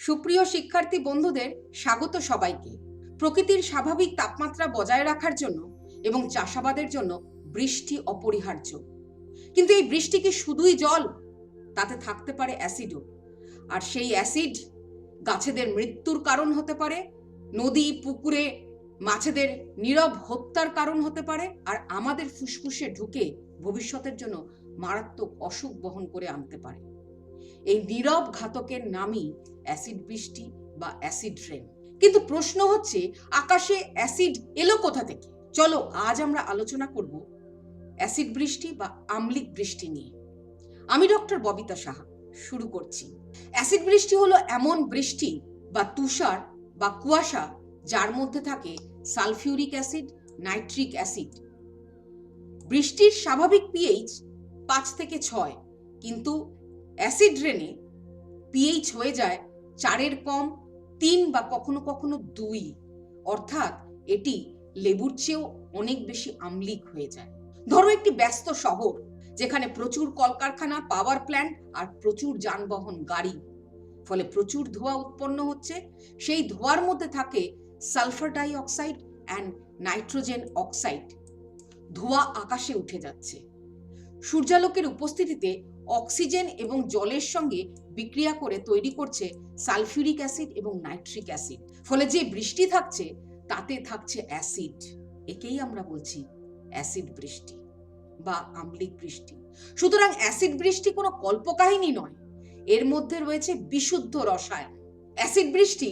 সুপ্রিয় শিক্ষার্থী বন্ধুদের স্বাগত সবাইকে। প্রকৃতির স্বাভাবিক তাপমাত্রা বজায় রাখার জন্য এবং চাষাবাদের জন্য বৃষ্টি অপরিহার্য। কিন্তু এই বৃষ্টি কি শুধুই জল? তাতে থাকতে পারে অ্যাসিডও। আর সেই অ্যাসিড গাছেদের মৃত্যুর কারণ হতে পারে, নদী পুকুরে মাছেদের নীরব হত্যার কারণ হতে পারে, আর আমাদের ফুসফুসে ঢুকে ভবিষ্যতের জন্য মারাত্মক অসুখ বহন করে আনতে পারে। এই নীরব ঘাতকের নামই অ্যাসিড বৃষ্টি বা অ্যাসিড রেন। কিন্তু প্রশ্ন হচ্ছে, আকাশে অ্যাসিড এলো কোথা থেকে? চলো আজ আমরা আলোচনা করব অ্যাসিড বৃষ্টি বা আম্লিক বৃষ্টি নিয়ে। আমি ডক্টর ববিতা সাহা, শুরু করছি। অ্যাসিড বৃষ্টি হলো এমন বৃষ্টি বা তুষার বা কুয়াশা যার মধ্যে থাকে সালফিউরিক অ্যাসিড, নাইট্রিক অ্যাসিড। বৃষ্টির স্বাভাবিক পিএইচ 5 থেকে 6, কিন্তু অ্যাসিড রেনে পিএইচ হয়ে যায় 4-এর কম, 3 বা কখনো কখনো 2। অর্থাৎ এটি লেবুর চেয়েও অনেক বেশি আম্লিক হয়ে যায়। ধরো একটি ব্যস্ত শহর, যেখানে প্রচুর কলকারখানা, পাওয়ার প্ল্যান্ট আর প্রচুর যানবাহন গাড়ি, ফলে প্রচুর ধোঁয়া উৎপন্ন হচ্ছে। সেই ধোঁয়ার মধ্যে থাকে sulphur dioxide and nitrogen oxide. ধোঁয়া আকাশে উঠে যাচ্ছে। সূর্যালোকের উপস্থিতিতে অক্সিজেন এবং জলের সঙ্গে বিক্রিয়া করে তৈরি করছে সালফিউরিক অ্যাসিড এবং নাইট্রিক অ্যাসিড। ফলে যে বৃষ্টি থাকছে তাতে থাকছে অ্যাসিড। একেই আমরা বলছি অ্যাসিড বৃষ্টি বা আম্লিক বৃষ্টি। সুতরাং অ্যাসিড বৃষ্টি কোনো কল্পকাহিনী নয়, এর মধ্যে রয়েছে বিশুদ্ধ রসায়ন। অ্যাসিড বৃষ্টি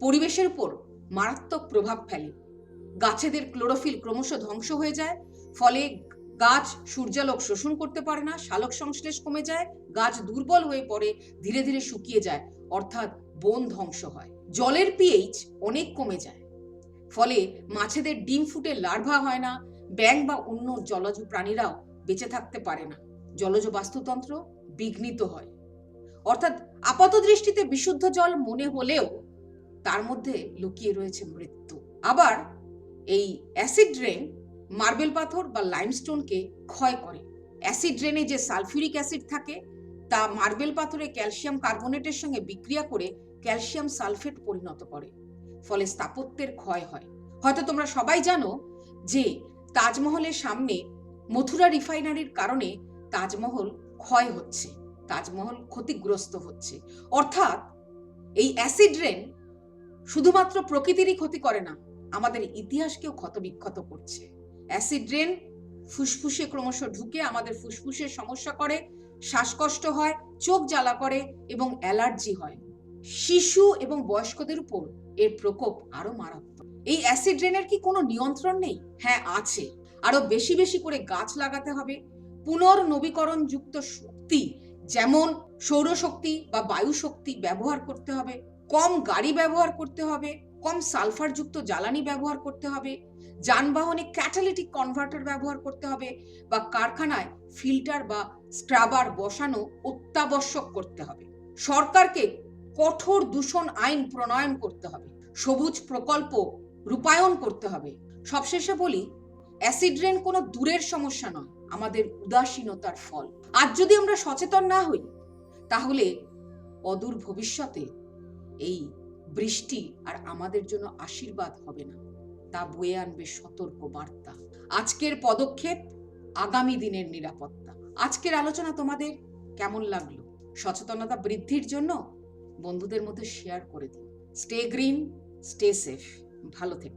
পরিবেশের উপর মারাত্মক প্রভাব ফেলে। গাছেদের ক্লোরোফিল ক্রমশ ধ্বংস হয়ে যায়, ফলে গাছ সূর্যালোক শোষণ করতে পারে না, সালোক সংশ্লেষ কমে যায়, গাছ দুর্বল হয়ে পড়ে, ধীরে ধীরে শুকিয়ে যায়, অর্থাৎ বন ধ্বংস হয়। জলের পিএইচ অনেক কমে যায়, ফলে মাছেদের ডিম ফুটে লার্ভা হয় না, ব্যাঙ বা অন্য জলজ প্রাণীরাও বেঁচে থাকতে পারে না, জলজ বাস্তুতন্ত্র বিঘ্নিত হয়। অর্থাৎ আপাত দৃষ্টিতে বিশুদ্ধ জল মনে হলেও তার মধ্যে লুকিয়ে রয়েছে মৃত্যু। আবার এই অ্যাসিড রেন মার্বেল পাথর বা লাইমস্টোনকে ক্ষয় করে। অ্যাসিড রেনে যে সালফিউরিক অ্যাসিড থাকে তা মার্বেল পাথরে ক্যালসিয়াম কার্বনেটের সঙ্গে বিক্রিয়া করে ক্যালসিয়াম সালফেট পরিণত করে, ফলে স্থাপত্যের ক্ষয় হয়। হয়তো তোমরা সবাই জানো যে তাজমহলের সামনে মথুরা রিফাইনারির কারণে তাজমহল ক্ষয় হচ্ছে, তাজমহল ক্ষতিগ্রস্ত হচ্ছে। অর্থাৎ এই অ্যাসিড রেন শুধুমাত্র প্রকৃতিরই ক্ষতি করে না, আমাদের ইতিহাসকেও ক্ষতবিক্ষত করছে। অ্যাসিড রেন ফুসফুসে ক্রমশ ঢুকে আমাদের ফুসফুসের সমস্যা করে, শ্বাসকষ্ট হয়, চোখ জ্বালা করে এবং অ্যালার্জি হয়। শিশু এবং বয়স্কদের উপর এর প্রকোপ আরো মারাত্মক। এই অ্যাসিড রেনের কি কোনো নিয়ন্ত্রণ নেই? হ্যাঁ, আছে। আরো বেশি বেশি করে গাছ লাগাতে হবে, পুনর্নবীকরণ যুক্ত শক্তি যেমন সৌরশক্তি বা বায়ু শক্তি ব্যবহার করতে হবে, কম গাড়ি ব্যবহার করতে হবে, কম সালফার যুক্ত জ্বালানি ব্যবহার করতে হবে, যানবাহনে ক্যাটালিটিক কনভার্টার ব্যবহার করতে হবে, বা কারখানায় ফিল্টার বা স্ক্রাবার বসানো অত্যাবশ্যক করতে হবে। সরকারকে কঠোর দূষণ আইন প্রণয়ন করতে হবে, সবুজ প্রকল্প রূপায়ণ করতে হবে। সবশেষে বলি, অ্যাসিড রেন কোনো দূরের সমস্যা নয়, আমাদের উদাসীনতার ফল। আজ যদি আমরা সচেতন না হই, তাহলে অদূর ভবিষ্যতে এই বৃষ্টি আর আমাদের জন্য আশীর্বাদ হবে না, তা বয়ে আনবে সতর্ক বার্তা। আজকের পদক্ষেপ আগামী দিনের নিরাপত্তা। আজকের আলোচনা তোমাদের কেমন লাগলো? সচেতনতা বৃদ্ধির জন্য বন্ধুদের মধ্যে শেয়ার করে দিন। স্টে গ্রিন, স্টে সেফ, ভালো থেকো।